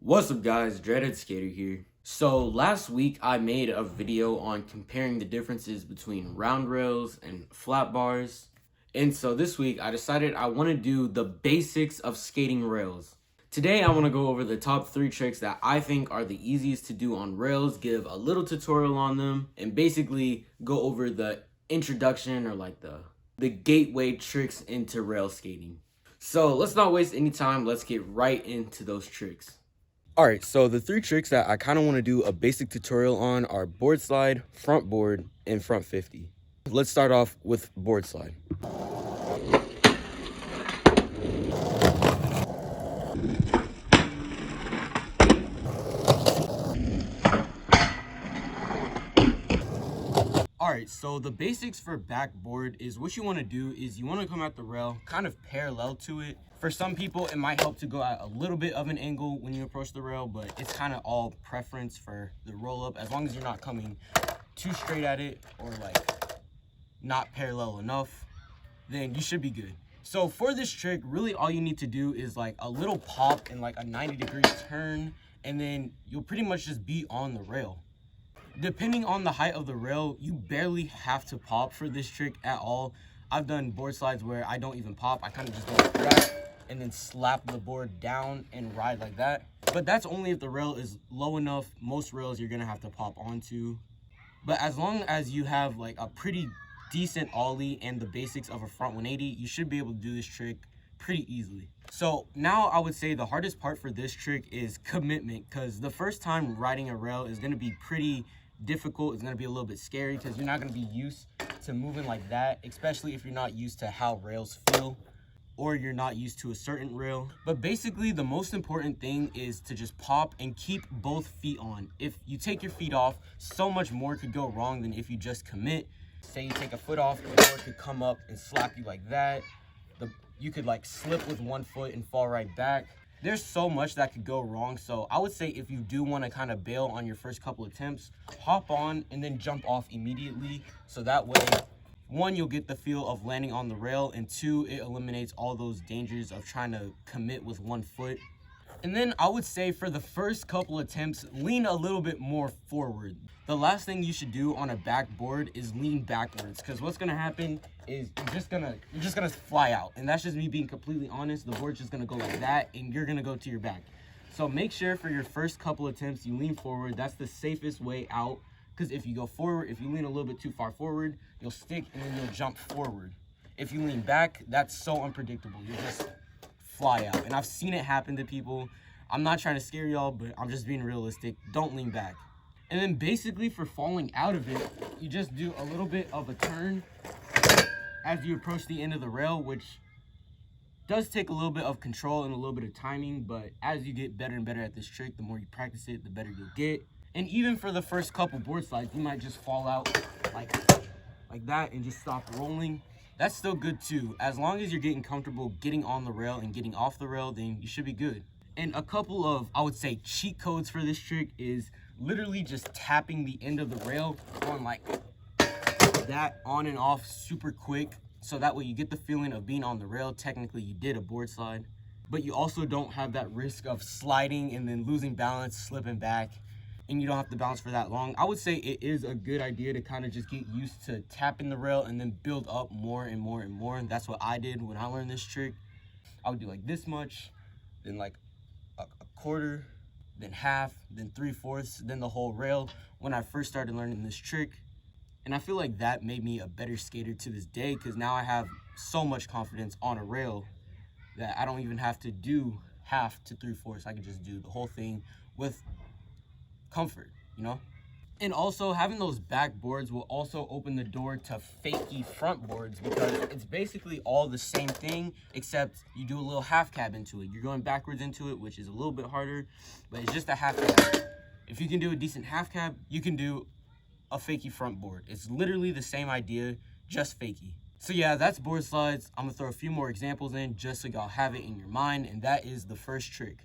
What's up guys, Dreaded Skater here. So last week I made a video on comparing the differences between round rails and flat bars. And so this week I decided I want to do the basics of skating rails. Today I want to go over the top 3 tricks that I think are the easiest to do on rails, give a little tutorial on them, and basically go over the introduction or like the gateway tricks into rail skating. So let's not waste any time, let's get right into those tricks. Alright, so the 3 tricks that I kind of want to do a basic tutorial on are board slide, front board, and front 50. Let's start off with board slide. Alright, so the basics for backboard is what you want to do is you want to come at the rail kind of parallel to it. For some people, it might help to go at a little bit of an angle when you approach the rail, but it's kind of all preference for the roll up. As long as you're not coming too straight at it or like not parallel enough, then you should be good. So for this trick, really all you need to do is like a little pop and like a 90-degree turn, and then you'll pretty much just be on the rail. Depending on the height of the rail, you barely have to pop for this trick at all. I've done board slides where I don't even pop. I kind of just go like that and then slap the board down and ride like that. But that's only if the rail is low enough. Most rails you're gonna have to pop onto. But as long as you have like a pretty decent ollie and the basics of a front 180, you should be able to do this trick pretty easily. So now I would say the hardest part for this trick is commitment, because the first time riding a rail is gonna be pretty difficult. It's gonna be a little bit scary because you're not gonna be used to moving like that, especially if you're not used to how rails feel or you're not used to a certain rail. But basically the most important thing is to just pop and keep both feet on. If you take your feet off, so much more could go wrong than if you just commit. Say you take a foot off, the board could come up and slap you like that. You could like slip with one foot and fall right back. There's so much that could go wrong. So I would say if you do want to kind of bail on your first couple attempts, hop on and then jump off immediately. So that way, 1, you'll get the feel of landing on the rail, and 2, it eliminates all those dangers of trying to commit with 1 foot. And then I would say for the first couple attempts, lean a little bit more forward. The last thing you should do on a backboard is lean backwards, because what's gonna happen is you're just gonna fly out. And that's just me being completely honest. The board's just gonna go like that and you're gonna go to your back. So make sure for your first couple attempts you lean forward. That's the safest way out, because if you go forward, if you lean a little bit too far forward, you'll stick and then you'll jump forward. If you lean back, that's so unpredictable. You just fly out. And I've seen it happen to people. I'm not trying to scare y'all, but I'm just being realistic. Don't lean back. And then basically for falling out of it, you just do a little bit of a turn as you approach the end of the rail, which does take a little bit of control and a little bit of timing, but as you get better and better at this trick, the more you practice it, the better you'll get. And even for the first couple board slides, you might just fall out like that and just stop rolling. That's still good too. As long as you're getting comfortable getting on the rail and getting off the rail, then you should be good. And a couple of, I would say, cheat codes for this trick is literally just tapping the end of the rail, going like that on and off super quick. So that way you get the feeling of being on the rail. Technically you did a board slide, but you also don't have that risk of sliding and then losing balance, slipping back, and you don't have to bounce for that long. I would say it is a good idea to kind of just get used to tapping the rail and then build up more and more and more. And that's what I did when I learned this trick. I would do like this much, then like a quarter, then half, then 3/4, then the whole rail when I first started learning this trick. And I feel like that made me a better skater to this day, because now I have so much confidence on a rail that I don't even have to do half to 3/4. I can just do the whole thing with comfort, you know? And also having those back boards will also open the door to fakey front boards, because it's basically all the same thing, except you do a little half cab into it. You're going backwards into it, which is a little bit harder, but it's just a half cab. If you can do a decent half cab, you can do a fakey front board. It's literally the same idea, just fakey. So yeah, that's board slides. I'm gonna throw a few more examples in just so y'all have it in your mind, and that is the first trick.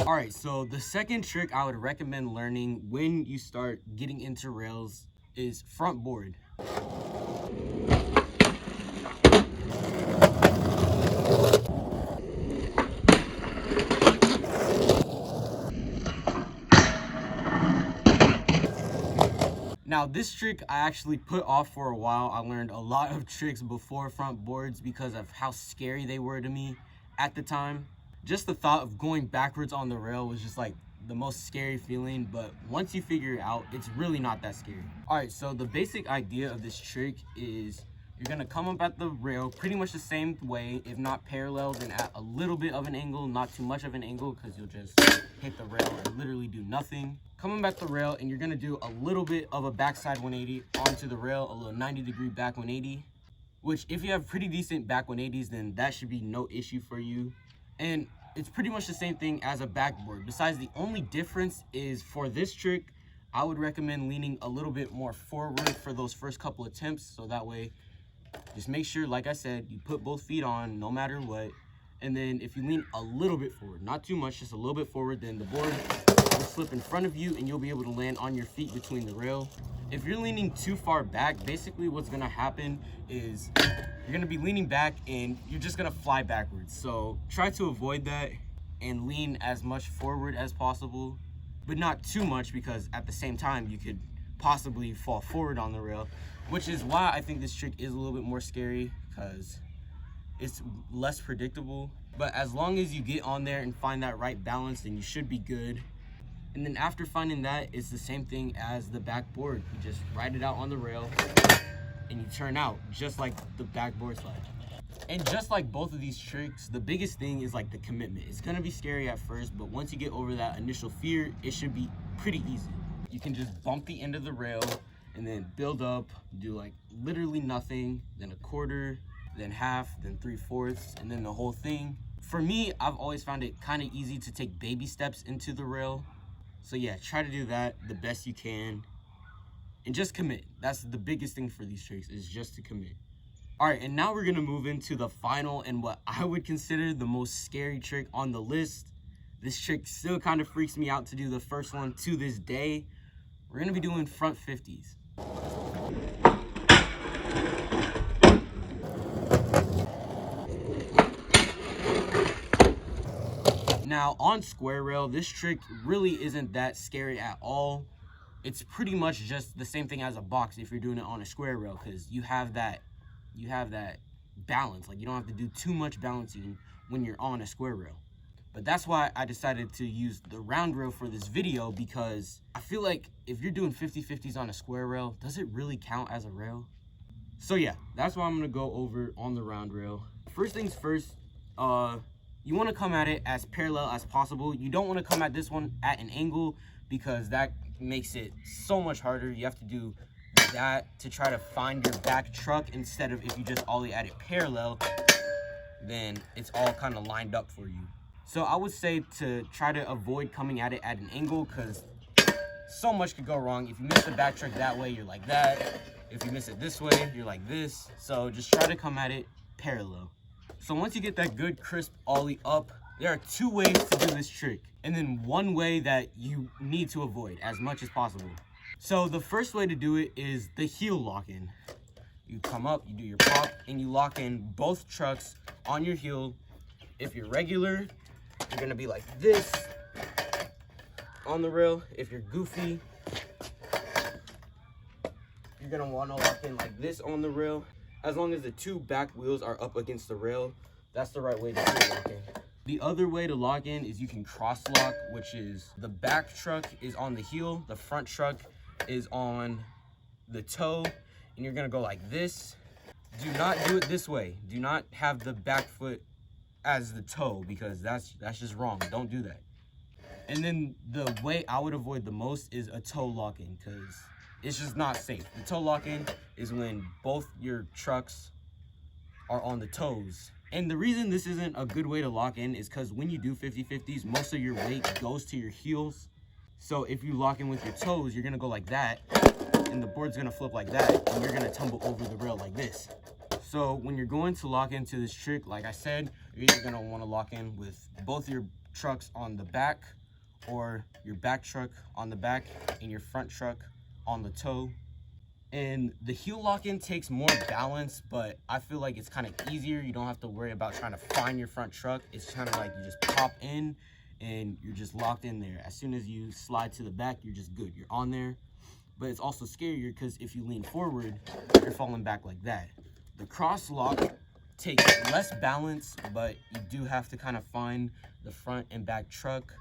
All right, so the second trick I would recommend learning when you start getting into rails is front board. Now this trick I actually put off for a while. I learned a lot of tricks before front boards because of how scary they were to me at the time. Just the thought of going backwards on the rail was just like the most scary feeling, but once you figure it out, it's really not that scary. All right, so the basic idea of this trick is you're gonna come up at the rail pretty much the same way, if not parallel, then at a little bit of an angle, not too much of an angle, because you'll just hit the rail and literally do nothing. Come up at the rail and you're gonna do a little bit of a backside 180 onto the rail, a little 90-degree back 180, which if you have pretty decent back 180s, then that should be no issue for you. And it's pretty much the same thing as a backboard. Besides, the only difference is for this trick, I would recommend leaning a little bit more forward for those first couple attempts. So that way, just make sure, like I said, you put both feet on no matter what. And then if you lean a little bit forward, not too much, just a little bit forward, then the board will slip in front of you and you'll be able to land on your feet between the rail. If you're leaning too far back, basically what's gonna happen is you're gonna be leaning back and you're just gonna fly backwards. So try to avoid that and lean as much forward as possible, but not too much, because at the same time you could possibly fall forward on the rail, which is why I think this trick is a little bit more scary, because it's less predictable. But as long as you get on there and find that right balance, then you should be good. And then after finding that, it's the same thing as the backboard. You just ride it out on the rail and you turn out just like the backboard slide. And just like both of these tricks, the biggest thing is like the commitment. It's gonna be scary at first, but once you get over that initial fear, it should be pretty easy. You can just bump the end of the rail and then build up, do like literally nothing, then a quarter, then half, then 3/4, and then the whole thing. For me, I've always found it kind of easy to take baby steps into the rail. So yeah, try to do that the best you can and just commit. That's the biggest thing for these tricks, is just to commit. All right, and now we're gonna move into the final and what I would consider the most scary trick on the list. This trick still kind of freaks me out to do the first one to this day. We're gonna be doing front 50s. Now on square rail, this trick really isn't that scary at all. It's pretty much just the same thing as a box if you're doing it on a square rail, because you have that balance. Like, you don't have to do too much balancing when you're on a square rail. But that's why I decided to use the round rail for this video, because I feel like if you're doing 50-50s on a square rail, does it really count as a rail? So yeah, that's what I'm gonna go over on the round rail. First things first, you want to come at it as parallel as possible. You don't want to come at this one at an angle, because that makes it so much harder. You have to do that to try to find your back truck, instead of if you just ollie at it parallel, then it's all kind of lined up for you. So I would say to try to avoid coming at it at an angle, because so much could go wrong. If you miss the back truck that way, you're like that. If you miss it this way, you're like this. So just try to come at it parallel. So once you get that good crisp ollie up, there are two ways to do this trick, and then one way that you need to avoid as much as possible. So the first way to do it is the heel lock-in. You come up, you do your pop, and you lock in both trucks on your heel. If you're regular, you're gonna be like this on the rail. If you're goofy, you're gonna wanna lock in like this on the rail. As long as the two back wheels are up against the rail, that's the right way to do lock in. The other way to lock in is you can cross lock, which is the back truck is on the heel, the front truck is on the toe, and you're gonna go like this. Do not do it this way. Do not have the back foot as the toe, because that's just wrong. Don't do that. And then the way I would avoid the most is a toe lock-in, because it's just not safe. The toe lock-in is when both your trucks are on the toes. And the reason this isn't a good way to lock in is because when you do 50-50s, most of your weight goes to your heels. So if you lock in with your toes, you're gonna go like that, and the board's gonna flip like that, and you're gonna tumble over the rail like this. So when you're going to lock into this trick, like I said, you're either gonna wanna lock in with both your trucks on the back, or your back truck on the back and your front truck on the toe. And the heel lock-in takes more balance, but I feel like it's kind of easier. You don't have to worry about trying to find your front truck. It's kind of like you just pop in and you're just locked in there. As soon as you slide to the back, you're just good. You're on there. but it's also scarier because if you lean forward, you're falling back like that. The cross lock takes less balance, but you do have to kind of find the front and back truck.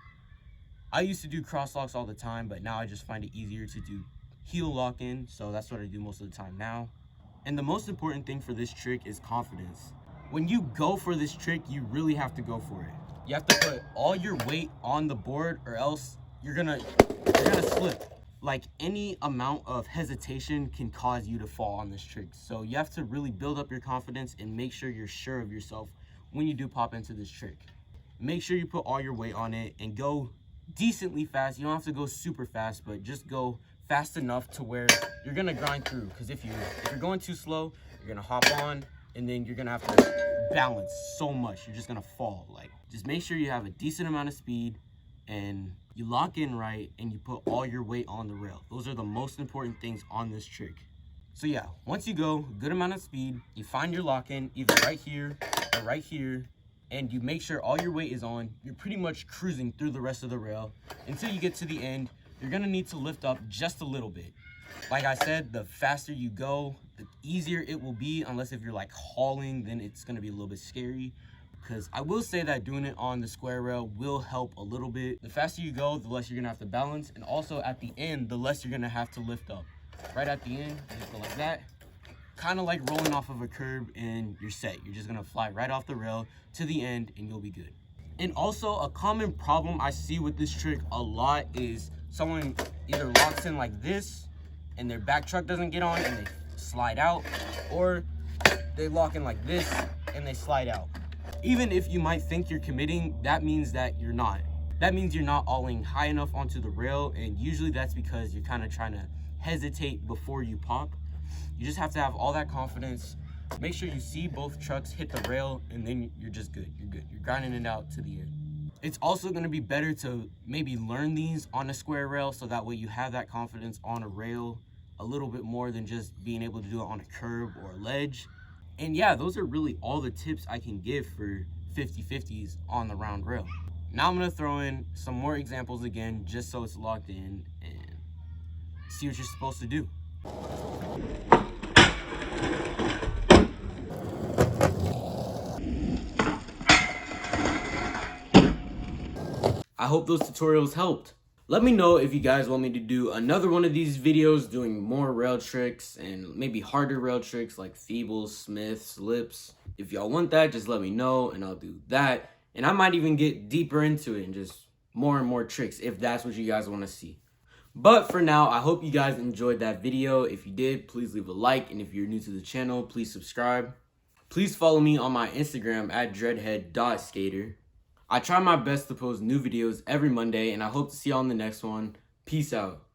I used to do cross locks all the time, but now I just find it easier to do heel lock in, so that's what I do most of the time now. And the most important thing for this trick is confidence. When you go for this trick, you really have to go for it. You have to put all your weight on the board, or else you're gonna slip. Like, any amount of hesitation can cause you to fall on this trick. So you have to really build up your confidence and make sure you're sure of yourself when you do pop into this trick. Make sure you put all your weight on it and go decently fast. You don't have to go super fast, but just go fast enough to where you're gonna grind through. Because if you're going too slow, you're gonna hop on and then you're gonna have to balance so much. You're just gonna fall. Like, just make sure you have a decent amount of speed and you lock in right and you put all your weight on the rail. Those are the most important things on this trick. So yeah, once you go good amount of speed, you find your lock in either right here or right here, and you make sure all your weight is on. You're pretty much cruising through the rest of the rail until you get to the end. You're gonna need to lift up just a little bit. Like I said, the faster you go, the easier it will be, unless if you're like hauling, then it's gonna be a little bit scary. Because I will say that doing it on the square rail will help a little bit. The faster you go, the less you're gonna have to balance, and also at the end, the less you're gonna have to lift up. Right at the end, you just go like that, kind of like rolling off of a curb, and you're set. You're just gonna fly right off the rail to the end and you'll be good. And also, a common problem I see with this trick a lot is someone either locks in like this and their back truck doesn't get on and they slide out, or they lock in like this and they slide out. Even if you might think you're committing, that means that you're not. That means you're not all-ing high enough onto the rail, and usually that's because you're kind of trying to hesitate before you pop. You just have to have all that confidence. Make sure you see both trucks hit the rail, and then you're just good. You're good. You're grinding it out to the end. It's also going to be better to maybe learn these on a square rail, so that way you have that confidence on a rail a little bit more than just being able to do it on a curb or a ledge. And yeah, those are really all the tips I can give for 50/50s on the round rail. Now I'm gonna throw in some more examples again, just so it's locked in, and see what you're supposed to do. I hope those tutorials helped. Let me know if you guys want me to do another one of these videos doing more rail tricks and maybe harder rail tricks like feebles, smiths, slips. If y'all want that, just let me know and I'll do that. And I might even get deeper into it and just more and more tricks if that's what you guys want to see. But for now, I hope you guys enjoyed that video. If you did, please leave a like. And if you're new to the channel, please subscribe. Please follow me on my Instagram at dreadhead.skater. I try my best to post new videos every Monday, and I hope to see y'all in the next one. Peace out.